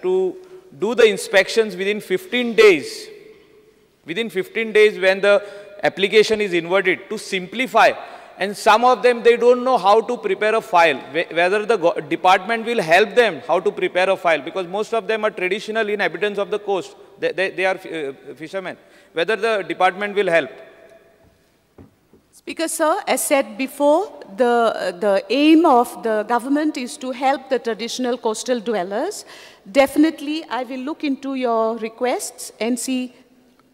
to do the inspections within 15 days. Within 15 days when the application is inverted, to simplify. And some of them, they don't know how to prepare a file, whether the department will help them how to prepare a file, because most of them are traditional inhabitants of the coast. They are fishermen. Whether the department will help. Speaker, sir, as said before, the aim of the government is to help the traditional coastal dwellers. Definitely, I will look into your requests and see,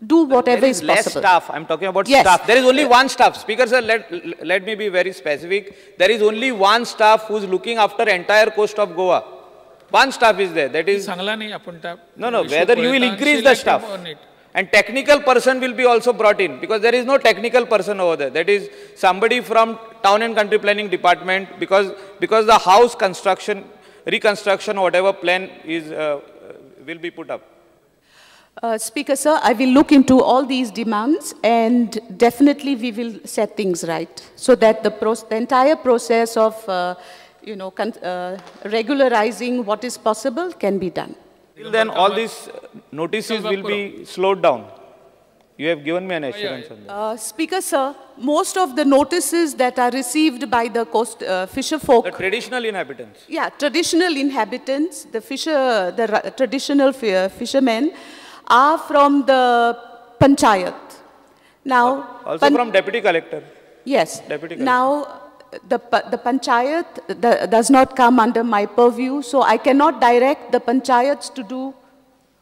do whatever is possible. Less staff. I'm talking about staff. There is only one staff. Speaker, sir, let me be very specific. There is only one staff who is looking after entire coast of Goa. One staff is there. That is. No, whether you will increase the staff. And technical person will be also brought in, because there is no technical person over there. That is somebody from Town and Country Planning Department, because the house construction, reconstruction, whatever plan is, will be put up. Speaker, sir, I will look into all these demands, and definitely we will set things right so that the entire process of regularizing what is possible can be done. Till then, all these notices will be slowed down. You have given me an assurance on that. Speaker, sir, most of the notices that are received by the fisher folk... The traditional inhabitants. Yeah, traditional inhabitants, the traditional fishermen are from the panchayat. Now... Also from deputy collector. Yes. Deputy collector. Now, the panchayat does not come under my purview, so I cannot direct the panchayats to do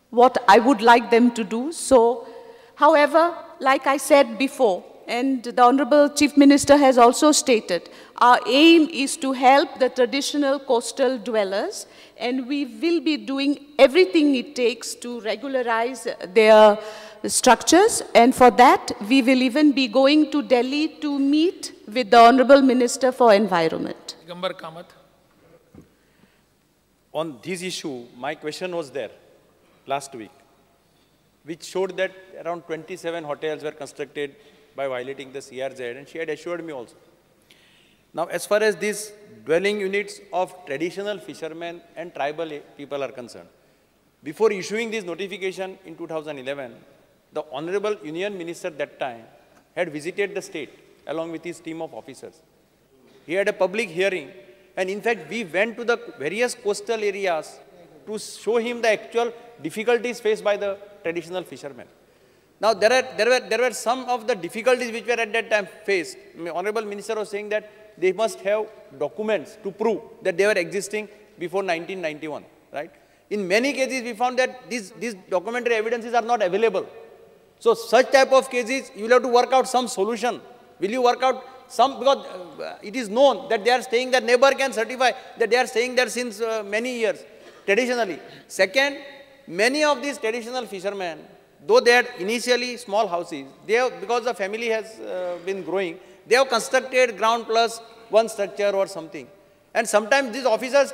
what I would like them to do. So, however, like I said before, and the Honorable Chief Minister has also stated, our aim is to help the traditional coastal dwellers, and we will be doing everything it takes to regularize their structures, and for that we will even be going to Delhi to meet with the Honorable Minister for Environment. On this issue, my question was there last week, which showed that around 27 hotels were constructed by violating the CRZ, and she had assured me also. Now, as far as these dwelling units of traditional fishermen and tribal people are concerned, before issuing this notification in 2011, the Honorable Union Minister that time had visited the state along with his team of officers. He had a public hearing, and in fact, we went to the various coastal areas to show him the actual difficulties faced by the traditional fishermen. Now, there were some of the difficulties which were at that time faced. The Honorable Minister was saying that they must have documents to prove that they were existing before 1991, right? In many cases, we found that these documentary evidences are not available. So, such type of cases, you will have to work out some solution. Will you work out some, because it is known that they are staying, the neighbor can certify that they are staying there since many years, traditionally. Second, many of these traditional fishermen, though they had initially small houses, they have, because the family has been growing, they have constructed ground plus one structure or something. And sometimes these officers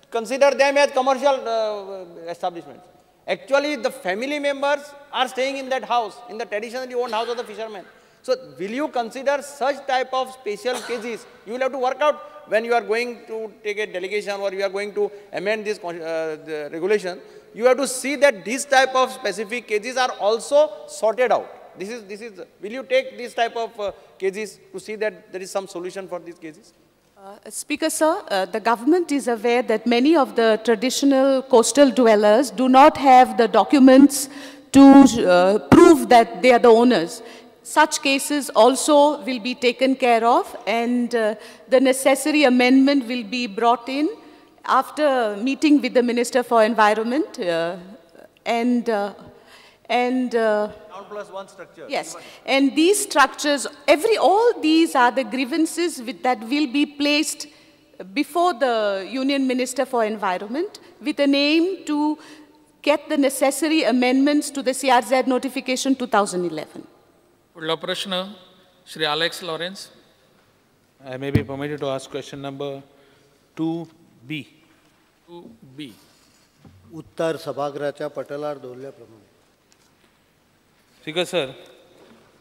consider them as commercial establishments. Actually, the family members are staying in that house, in the traditionally owned house of the fishermen. So, will you consider such type of special cases? You will have to work out when you are going to take a delegation or you are going to amend this the regulation. You have to see that these type of specific cases are also sorted out. Will you take these type of cases to see that there is some solution for these cases? Speaker, sir, the government is aware that many of the traditional coastal dwellers do not have the documents to prove that they are the owners. Such cases also will be taken care of, and the necessary amendment will be brought in after meeting with the Minister for Environment Plus one structure. Yes, and these structures, all these are the grievances that will be placed before the Union Minister for Environment with an aim to get the necessary amendments to the CRZ notification 2011. Prashna, Shri Alex Lawrence. I may be permitted to ask question number 2B. 2B. उत्तर सभागृहाच्या पटलावर दोरल्याप्रमाणे. Speaker sir,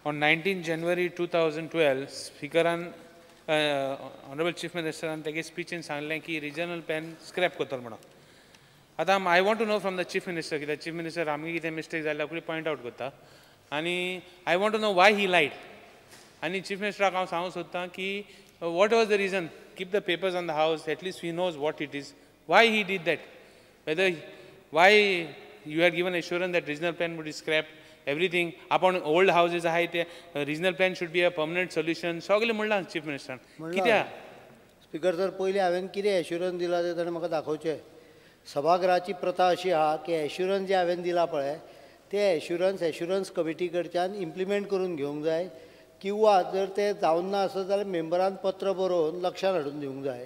on 19 January 2012, Speaker Honorable Chief Minister and take speech in सांगलें की regional plan scrap कोतल म्हणा. आतां I want to know from the chief minister, कित्याक chief minister आमगे कितें mistake जाल्यार रोखडी point out करता, आनी I want to know why he lied. आनी chief minister हांव सांगूंक सोदतां की what was the reason? Keep the papers on the house, at least we knows what it is. Why he did that? Why you had given assurance that regional plan would be scrapped, everything. Upon old houses ahay te regional plan should be a permanent solution. सगळे म्हणलां chief minister. कित्याक? Speaker sir, पयलीं हांवें कितें assurance दिला तें ताणें म्हाका दाखोवचें. सभागृहाची प्रथा अशी आहा की एश्युरन्स जे हांवें दिला पळय ते एश्युरन्स कमिटी कडच्यान इम्प्लिमेंट करून घेवंक जाय, किंवा जर ते जावन ना आसत जाल्यार मेंबरान पत्र बरोवन लक्षांत हाडून दिवंक जाय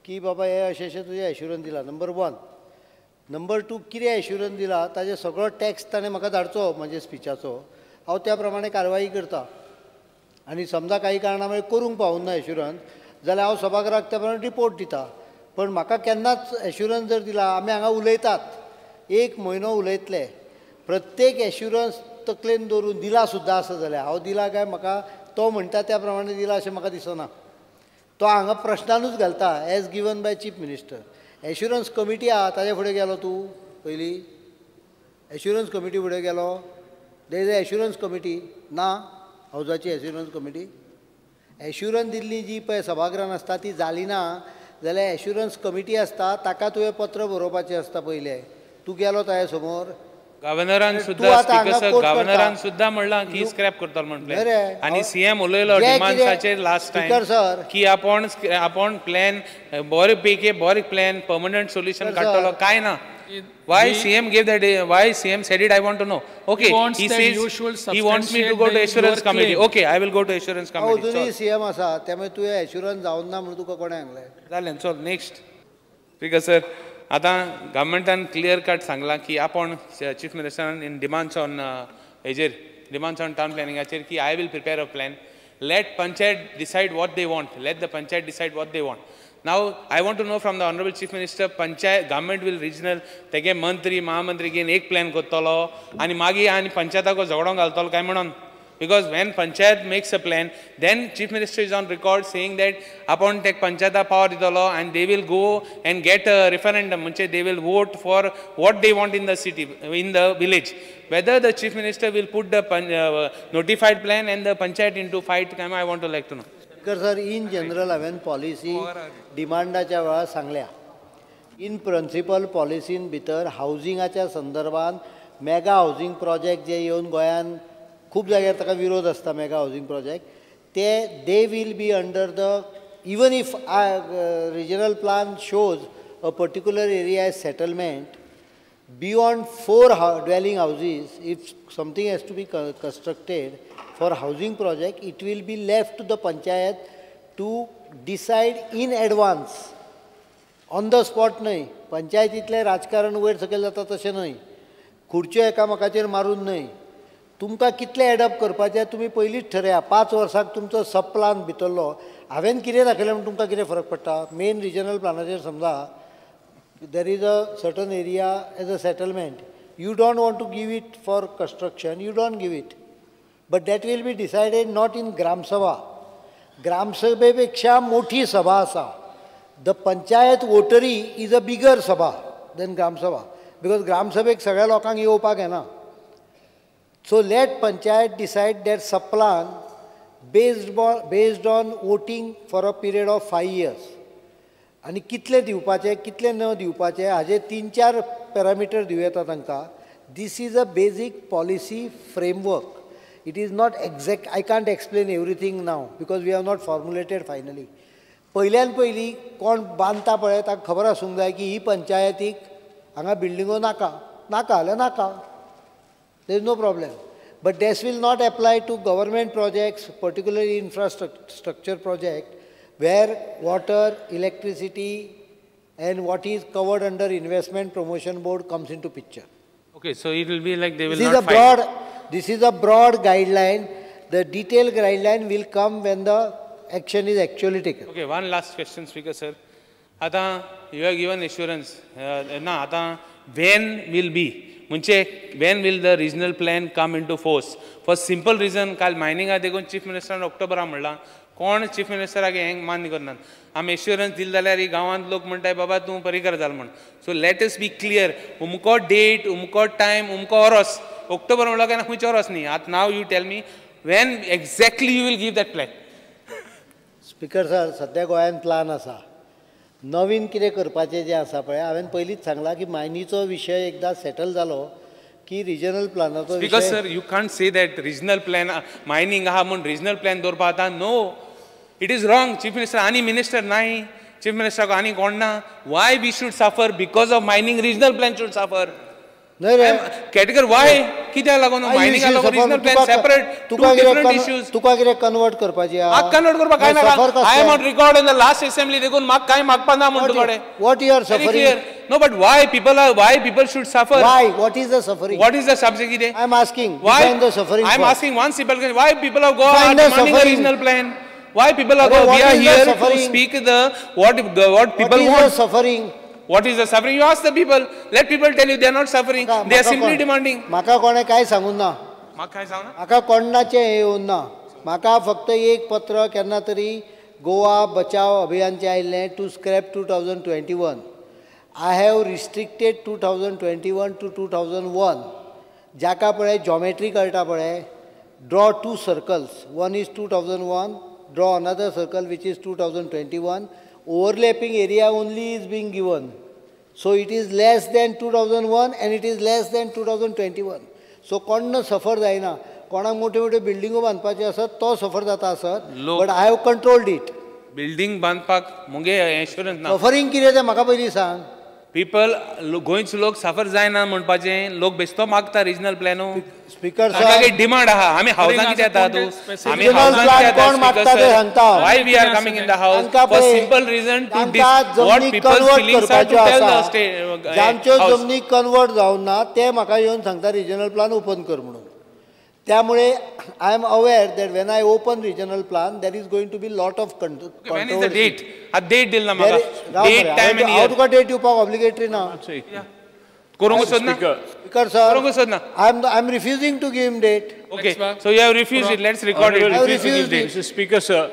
की बाबा हे अशें अशें तुजें एश्युरन्स दिला. नंबर 1. नंबर 2, कितें एश्युरन्स दिला ताजे सगळो टॅक्स ताणें म्हाका धाडचो म्हणजे स्पिचाचो. हांव त्या प्रमाणे कारवाई करतां. आनी समजा काही कारणामुळे करूंक पावूंक ना एश्युरन्स जाल्यार हांव सभागृहाक त्या प्रमाणे रिपोर्ट दिता. पण म्हाका केन्नाच एश्युरन्स जर दिला, आमी हांगा उलयतात 1 म्हयनो उलयतले, प्रत्येक एश्युरन्स तकलेन दवरून दिला सुद्दां आसा जाल्यार हांव दिला काय म्हाका तो म्हणटा त्या प्रमाणे दिला अशें म्हाका दिसना. तो हांगा प्रश्नानूच घालता as given by chief minister. Assurance committee आहा ताजे फुडें गेलो तूं पयलीं? एश्युरन्स कमिटी फुडें गेलो? There is a assurance committee ना हावजाची एश्युरन्स कमिटी. एश्युरन्स दिल्ली जी पळय सभागृहान आसता ती जाली ना जाल्यार एश्युरन्स कमिटी आसता ताका तुवें पत्र बरोवपाचें आसता पयलें. तूं गेलो ताजे समोर? गव्हर्नरान सुद्धा म्हणलां की स्क्रॅप करतलो म्हटलें, आनी सीएम उलयलो डिमांड्साचेर लास्ट टायम की आपण प्लॅन बरे पैकी बरे प्लॅन परमनंट सोल्युशन काडटलो. काय ना. Why CM gave that? Why CM said it? I want to know. Okay, he says he wants me to go to assurance committee. Okay, I will go to assurance committee. अजूनही CM आसा त्यामुळे तुवें assurance जावन ना म्हणून तुका कोणें सांगलें? जालें. सो नेक्स्ट स्पीकर सर, आतां गव्हर्मेंटान क्लियर कट सांगलां की आपण चीफ मिनिस्टरान इन डिमांड्स ऑन हेजेर डिमांड्स ऑन टाउन प्लॅनिंगाचेर की I will prepare a plan. Let panchayat decide what they want. Let the panchayat decide what they want. Now, I want to know from the Honorable Chief Minister, Panchayat government will regional, तेगे मंत्री महामंत्री घेवन एक plan करतलो आनी मागीर आनी पंचायताक झगडो घालतलो काय म्हणून. Because when Panchayat makes a plan, then Chief Minister is on record saying that upon take Panchayata power ditolo and they will go and get a referendum, munche they will vote for what they want in the city, in the village. Whether the Chief Minister will put the notified plan and the Panchayat into fight, I want to like to know. Sir, in general हांवें policy डिमांडाच्या वेळार सांगल्या. In principle पॉलिसीन भितर हावजिंगाच्या संदर्भान mega housing project जे येवन गोंयान खूब जाग्यार ताका विरोध आसता मेगा हावजिंग प्रोजेक्ट, ते they will be under the even if regional plan shows a particular area as settlement beyond 4 dwelling houses, if something has to be constructed for housing project, it will be left to the panchayat to decide in advance, on the spot न्हय. पंचायतींतलें राजकारण वयर सकयल जाता तशें न्हय. खुर्च्यो एकामेकाचेर मारून न्हय. तुमकां कितलें एडप करपाचें तुमी पयलींच ठरया. 5 वर्साक तुमचो सब प्लान भितरलो. हांवें कितें दाखयलें म्हण तुमकां कितें फरक पडटा? मेन रिजनल प्लानाचेर समजा there is a certain area as a settlement. You don't want to give it for construction, you don't give it. But that will be decided not in Gram Sabha. Gram Sabhepeksha moti sabha asa. The Panchayat votary is a bigger sabha than Gram Sabha. Because Gram Sabhek sagळ्या लोकांक येवपाक येना. So let Panchayat decide their sub-plan based on voting for a period of 5 years. आनी कितले दिवपाचे कितले न दिवपाचे हाजे 3-4 पॅरामिटर दिवं येता तांकां. This is a basic policy framework. It is not exact. I can't explain everything now because we have not formulated finally. पयल्यान पयलीं कोण बांदता पळय ताका खबर आसूंक जाय की ही पंचायतीक हांगा बिल्डिंगो नाका जाल्यार नाका. There is no problem. But this will not apply to government projects, particularly infrastructure project, where water, electricity and what is covered under investment promotion board comes into picture. Okay, so it will be like they will not fight. This is a broad guideline. The detailed guideline will come when the action is actually taken. Okay, one last question, Speaker sir. Ata you have given assurance. Ata when will be? When will the regional plan come into force? For simple reason, काल mining देखून chief minister October म्हणला कोण chief मिनिस्टराक हें मान्य करनात. आमी assurance दिले जाल्यार ही गांवांत लोक म्हणटाय बाबा तूं परिकर जाल म्हण. So let us be clear. उमको डेट, उमको टायम, उमको ओरोस. ऑक्टोबर म्हणलो काय खंयचो ओरोस न्ही. आतां now you tell me when exactly you will give that plan. Speaker sir, सध्या गोंयांत प्लान आसा. नवीन कितें करपाचें जें आसा पळय, हांवें पयलींच सांगलां की मायनीचो विशय एकदां सेटल जालो की रिजनल प्लानाचो because sir you can't say that regional plan mining आहा म्हूण रिजनल प्लॅन दवरपा आतां. No, it is wrong. Chief minister आनी मिनिस्टर नाय, चीफ मिनिस्टराक आनी कोण ना. Why we should suffer because of mining regional plan should suffer. Category why कित्याक लागून मायनिंगाक लागून regional plan separate two different issues. तुका कितें कन्वर्ट करपाचें आहा? म्हाका कन्वर्ट करपाक कांय नाका. I am on record in the last assembly देखून म्हाका कांय मागपा ना म्हण तुकडे. What you are suffering? No, but why people should suffer? Why? What is the suffering? What is the subject? I am asking. Why? Define the suffering. I am asking one simple question. Why people of Goa are Define the demanding a suffering. regional plan? Why people of Goa? We are here to speak what people What is the want. suffering? What is the suffering? You ask the people. Let people tell you they are not suffering. They are simply demanding. म्हाका कोणे काय सांगून ना. म्हाका काय सांगना? म्हाका कोणाचें हें येवून ना. म्हाका फक्त एक पत्र केन्ना तरी गोवा बचाव अभियानचें आयिल्लें to scrap 2021. I have restricted 2021 to 2001. जाका पळय जॉमेट्री कळटा पळय, draw two circles. One is 2001, draw another circle which is 2021. Overlapping area only is being given. So it is less than 2001 and it is less than 2021. So कोण सफर जायना. कोणाक मोठ्यो मोठ्यो बिल्डिंगो बांदपाच्यो आसत तो सफर जाता आसत. But I have controlled it. Building बांदपाक मुगे इन्शुरन्स ना. सफरींग कितें तें म्हाका पयलीं सांग. पीपल गोंयचे लोक सफर जायना म्हणपाचें. लोक बेश्तो मागता रिजनल प्लॅनू. स्पीकर सर डिमांड आहा. आमी हावसांत कितें येता तूं? आमी हावसांत कितें कोण मागता तें सांगता. Why we are coming in the house for simple reason to what people feelings are to tell the state. ज्यांच्यो जमनी कन्वर्ट जावन ना ते म्हाका येवन सांगता रिजनल प्लान ओपन कर म्हणून. त्यामुळे I am aware that when I open regional plan there is going to be lot of When is the date? A date दिल ना म्हाका. Date, time and हांव year. तुका डेट दिवपाक ऑब्लिगेटरी ना. करूंक सोदना? स्पीकर सर, करूंक सोदना? I am refusing to give him date. Okay, so you have refused it. Let's record it. I have refused it. Mr. Speaker, sir,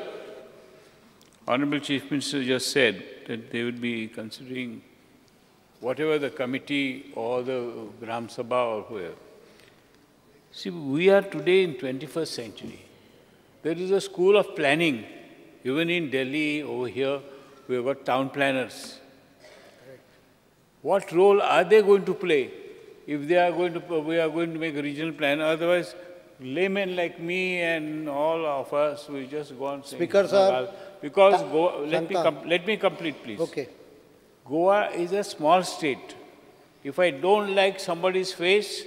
Honorable Chief Minister just said that they would be considering whatever the committee or the Gram Sabha or whoever. See, we are today in 21st century. There is a school of planning. Even in Delhi, over here, we have got town planners. What role are they going to play if they are going to, we are going to make a regional plan? Otherwise, laymen like me and all of us, we just go on saying. Speaker, sir. Because let me complete, please. Okay. Goa is a small state. If I don't like somebody's face,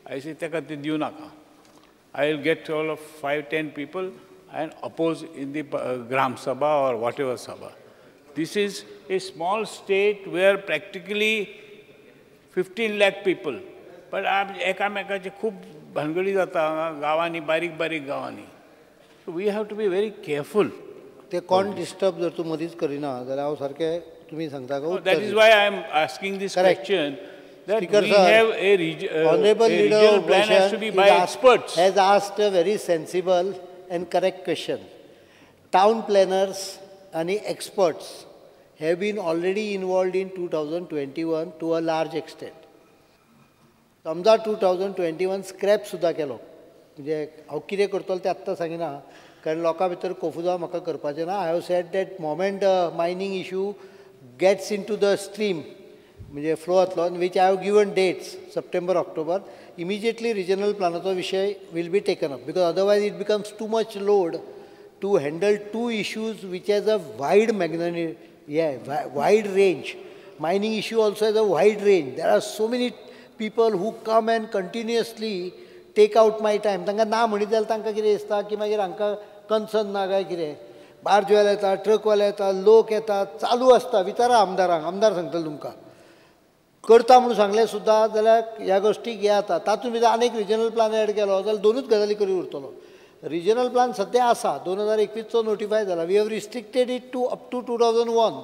I say, I will get all of 5-10 people and oppose in the Gram Sabha or whatever Sabha. This is a small state where practically 15 lakh people. But एकामेकाचे खूप भानगडी जाता गावांनी बारीक गावांनी. So we have to be very careful. ते कोण disturb जर तूं मदींच करिना जाल्यार हांव सारकें तुमी सांगता का. That is why I am asking this question. That Speaker, we sir, have a regional plan has to be by experts. Has asked a very sensible and correct question. Town planners and experts have been already involved in 2021 to a large extent. समजा 2021 scrap सुद्धा केलो. म्हणजे हांव कितें करतलो तें आत्तां सांगिना कारण लोकां भितर कोफुजा म्हाका करपाचें ना. I have said that moment mining issue gets in to the stream म्हणजे फ्लो जातलो which I have given dates September October immediately regional प्लानाचो विशय will be taken up because otherwise it becomes too much load to handle two issues which has a wide wide range. Mining issue also has a wide range. There are so many people who come and continuously take out my time. तांकां ना म्हणीत जाल्यार तांकां कितें दिसता की मागीर हांकां कन्सर्न ना काय कितें. बार्जवाले येतात, ट्रकवाले येतात, लोक येतात, चालू आसता. विचारा आमदारांक, आमदार सांगतले तुमकां. करता म्हणून सांगलें सुद्दां जाल्यार ह्या गोश्टीक हे जाता. तातूंत भितर आनीक रिजनल प्लान एड केलो जाल्यार दोनूच गजाली करी उरतलो. रिजनल प्लान सद्या आसा 2021चो नोटिफाय जाला. We have restricted it to up to 2001.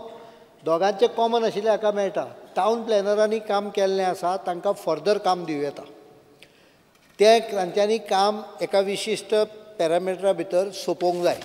दोगांचे कॉमन आशिल्ले हाका मेळटा. टावन प्लॅनरांनी काम केल्लें आसा तांकां फर्दर काम दिवं येता. तें तांच्यांनी काम एका विशिश्ट पॅरामिटरा भितर सोंपोवंक जाय.